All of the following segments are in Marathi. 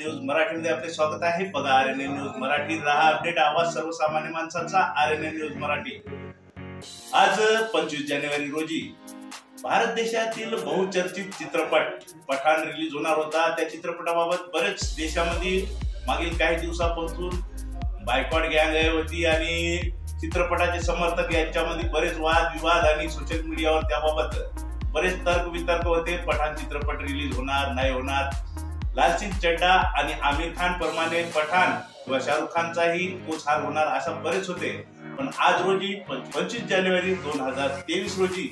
न्यूज मराठीमध्ये आपले स्वागत आहे। बघा RNN न्यूज मराठी, रहा अपडेट, आवाज सर्वसामान्य माणसाचा। RNN news Marathi. आज 25 जानेवारी रोजी भारत देशातील बहुचर्चित चित्रपट पठाण रिलीज होणार होता। त्या चित्रपटाबाबत बरेच देशामध्ये मागील काही दिवसापासून बायकॉट गँग होती आणि चित्रपटाचे समर्थक यांच्यामध्ये बरेच वाद विवाद आणि सोशल मीडियावर त्याबाबत बरेच तर्क वितर्क होते। पठाण चित्रपट रिलीज होणार नाही होणार, लालसिंग चड्डा आणि आमिर खान प्रमाणे पठाण किंवा शाहरुख खानचाही तोच हाल होणार असा बरेच होते। पण आज रोजी 25 जानेवारी 2023 रोजी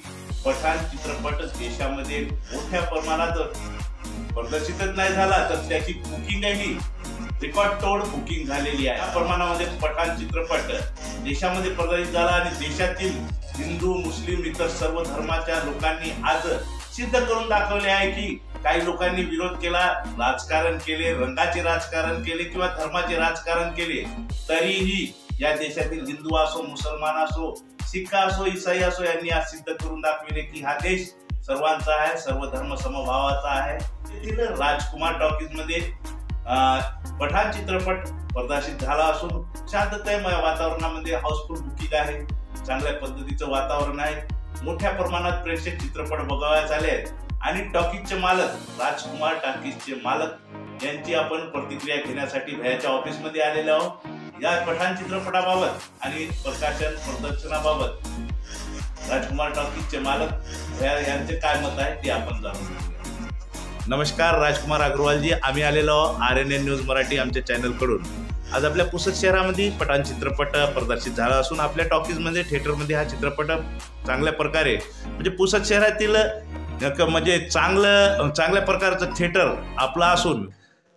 पठाण चित्रपट देशामध्ये मोठ्या प्रमाणात प्रदर्शितच नाही झाला, तर त्याची बुकिंगही रेकॉर्ड तोड बुकिंग झालेली आहे। या प्रमाणामध्ये पठाण चित्रपट देशामध्ये प्रदर्शित झाला आणि देशातील हिंदू मुस्लिम इतर सर्व धर्माच्या लोकांनी आज सिद्ध करून दाखवले आहे की काही लोकांनी विरोध केला, राजकारण केले, रंगाचे राजकारण केले किंवा धर्माचे राजकारण केले, तरीही या देशातील हिंदू असो, मुसलमान असो, सिख असो, ईसाई असो, यांनी आज सिद्ध करून दाखविले की हा देश सर्वांचा आहे, सर्व धर्म समभावाचा आहे। येथील राजकुमार टॉकीज मध्ये पठाण चित्रपट प्रदर्शित झाला असून शांततामय वातावरणामध्ये हाऊसफुल बुकिंग आहे, चांगल्या पद्धतीचं वातावरण आहे, मोठ्या प्रमाणात प्रेक्षक चित्रपट बघावयास आले आहेत आणि टॉकीजचे मालक राजकुमार टॉकीजचे मालक यांची आपण प्रतिक्रिया घेण्यासाठी भैयाच्या ऑफिस मध्ये आलेलो आहोत। या पठाण चित्रपटाबाबत आणि प्रकाशन प्रदर्शनाबाबत राजकुमार टॉकीजचे मालक भैया यांचे काय मत आहे ते आपण जाणून घेऊया। नमस्कार राजकुमार अग्रवालजी, आम्ही आलेलो RNN न्यूज मराठी आमच्या चॅनल कडून। आज आपल्या पुसद शहरामध्ये पठाण चित्रपट प्रदर्शित झाला असून आपल्या टॉकीजमध्ये थिएटरमध्ये हा चित्रपट चांगल्या प्रकारे म्हणजे पुसद शहरातील म्हणजे चांगल्या प्रकारचं थिएटर आपला असून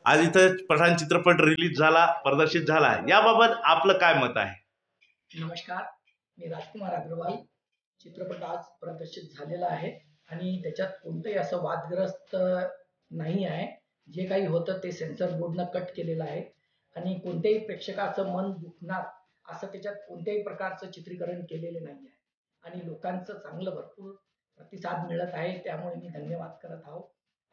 आज इथं पठाण चित्रपट रिलीज झाला, प्रदर्शित झाला, याबाबत आपलं काय मत आहे? नमस्कार, मी राजकुमार अग्रवाल। चित्रपट आज प्रदर्शित झालेला आहे आणि त्याच्यात कोणतंही असं वादग्रस्त नाही आहे। जे काही होतं ते सेन्सर बोर्डनं कट केलेलं आहे आणि कोणत्याही प्रेक्षकाचं मन दुखणार असं त्याच्यात कोणत्याही प्रकारचं चित्रीकरण केलेलं नाही आहे आणि लोकांचं चांगलं भरपूर प्रतिसाद मिळत आहे, त्यामुळे मी धन्यवाद करत आहोत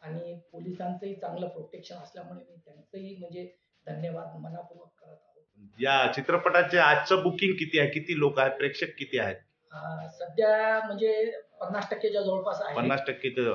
आणि पोलिसांचंही चांगलं प्रोटेक्शन असल्यामुळे मी त्यांचंही म्हणजे धन्यवाद मनापूर्वक करत आहोत। या चित्रपटाचे आजचं बुकिंग किती आहे, किती लोक आहेत, प्रेक्षक किती आहेत? सध्या म्हणजे 50%च्या जवळपास आहे। 50%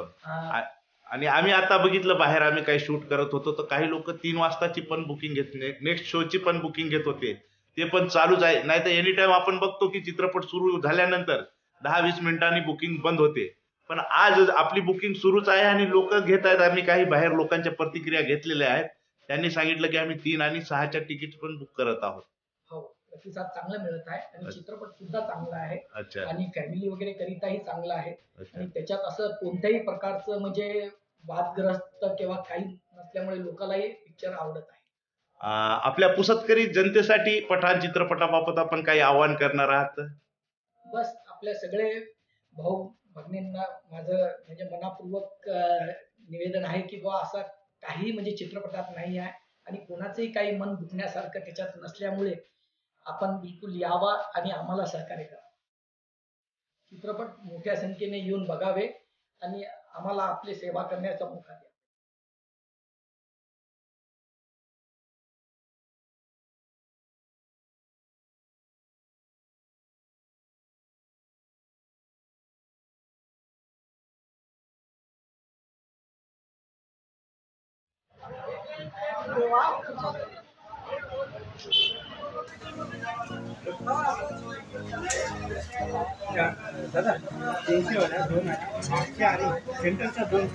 आणि आम्ही आता बघितलं बाहेर आम्ही काही शूट करत होतो तर काही लोक 3 वाजताची पण बुकिंग घेत, नेक्स्ट शोची पण बुकिंग घेत होते, ते पण चालूच आहे। नाही तर एनी टाइम आपण बघतो की चित्रपट सुरू झाल्यानंतर 10-20 मिनिटांनी बुकिंग बंद होते, पण आज आपली बुकिंग सुरूच आहे आणि लोक घेत आहेत। आम्ही काही बाहेर लोकांच्या प्रतिक्रिया घेतलेल्या आहेत, त्यांनी सांगितलं की आम्ही 3 आणि 6च्या तिकीट पण बुक करत आहोत। हो, प्रतिसाद चांगला मिळत आहे आणि चित्रपट सुद्धा चांगला आहे आणि फॅमिली वगैरे करिताही चांगला आहे आणि त्याच्यात असं कोणत्याही प्रकारचं म्हणजे वादग्रस्त किंवा काही नसल्यामुळे लोकांनाही पिक्चर आवडत आहे। आपल्या पुसदकरी जनतेसाठी पठाण चित्रपटाबाबत आपण काही आवाहन करणार आहात? बस आपल्या सगळे भाऊ भगिनींना माझं म्हणजे मनापूर्वक निवेदन आहे की बुवा असं काही म्हणजे चित्रपटात नाही आहे आणि कोणाचंही काही मन दुखण्यासारखं त्याच्यात नसल्यामुळे आपण बिलकुल यावा आणि आम्हाला सहकार्य करा। चित्रपट मोठ्या संख्येने येऊन बघावे आणि आम्हाला आपली सेवा करण्याचा मौका द्या। दादा 300 होणार, 2 मागच्या आणि सेंटरच्या 2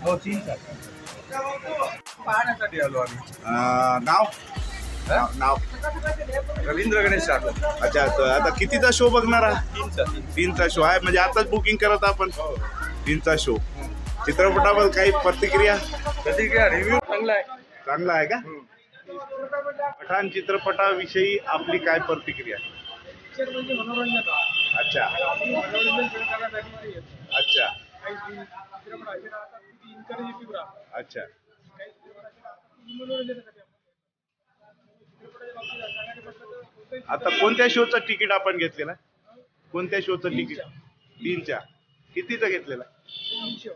हो 3 पाहण्यासाठी आलो आम्ही। नाव रवींद्र गणेश राठोड। अच्छा, आता कितीचा शो बघणार आहात? 3चा शो आहे, म्हणजे आताच बुकिंग करत आपण 3चा शो। चित्रपटाबद्दल काही प्रतिक्रिया? रिव्ह्यू चांगला आहे का? पठाण चित्रपटाविषयी आपली काय प्रतिक्रिया? म्हणजे मनोरंजन। अच्छा अच्छा अच्छा, आता कोणत्या शोचं तिकीट आपण घेतलेलं? कोणत्या शोचं तिकीट? 3च्या कितीचं घेतलेलं? 300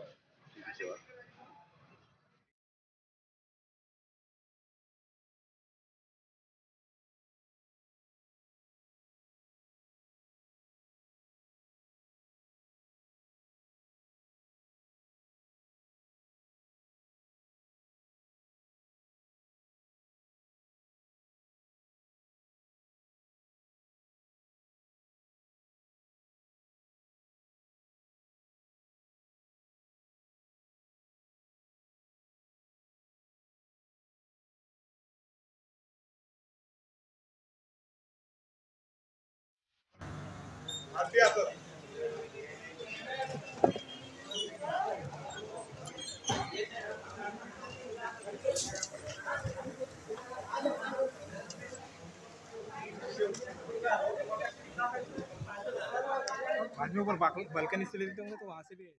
बाद में ऊपर बालकनी से लेते होंगे तो वहां से भी